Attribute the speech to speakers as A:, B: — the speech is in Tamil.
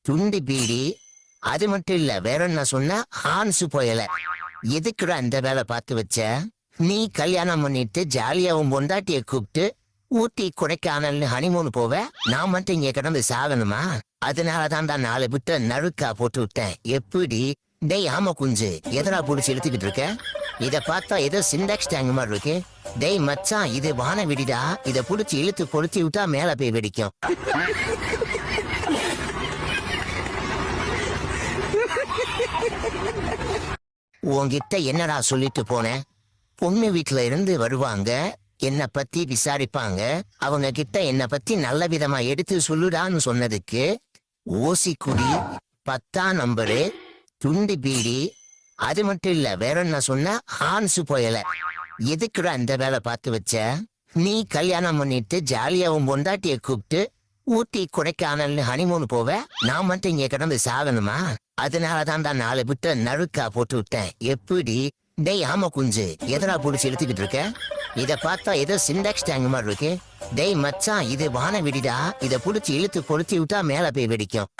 A: துண்டி பீடி. அது மட்டும் இல்ல, வேற என்ன சொன்னா ஹான்ஸ் புயல. எதுக்குடா அந்த வேலை பார்த்து வச்ச? நீ கல்யாணம் பண்ணிட்டு ஜாலியா உன் பொண்டாட்டிய கூப்பிட்டு ஊட்டி கொடைக்கானல்னு ஹனிமூன் போவ, நான் மட்டும் இங்க கிடந்து சாகணுமா? அதனாலதான்டா 4 விட்டு நழுக்கா போட்டு விட்டேன். எப்படி? டேய் ஆமா குஞ்சு, எதனா புடிச்சு இழுத்துக்கிட்டு இருக்க? இத பார்த்தா ஏதோ சிண்டெக்ஸ் டேங்க் மாதிரி இருக்கு. டேய் மச்சான், இது வான வெடிடா. இத புடிச்சு இழுத்து கொளுத்தி விட்டா மேல போய் வெடிக்கும். உன்கிட்ட என்னடா சொல்லிட்டு போனேன்? பொண்ணு வீட்டுல இருந்து வருவாங்க, என்ன பத்தி விசாரிப்பாங்க, அவங்க கிட்ட என்ன பத்தி நல்ல விதமா எடுத்து சொல்லுடான்னு சொன்னதுக்கு ஓசி குடி, 10ஆம் நம்பரு, துண்டு பீடி. அது மட்டும் இல்ல, வேற என்ன சொன்னா ஹான்ஸ் புயல. எதுக்குடா அந்த வேலை பார்த்து வச்ச? நீ கல்யாணம் பண்ணிட்டு ஜாலியா உன் பொண்டாட்டிய கூப்பிட்டு ஊட்டி கொடைக்கானல்னு ஹனிமூன் போவ, நான் மட்டும் இங்க கிடந்து சாகணுமா? அதனாலதான்டா 4 விட்டு நழுக்கா போட்டு விட்டேன். எப்படி? டேய் ஆமா குஞ்சு, எதனா புடிச்சு இழுத்துக்கிட்டு இருக்க? இத பார்த்தா ஏதோ சிண்டெக்ஸ் டேங்க் மாதிரி இருக்கு. டேய் மச்சான், இது வான வெடிடா. இத புடிச்சு இழுத்து கொளுத்தி விட்டா மேல போய் வெடிக்கும்.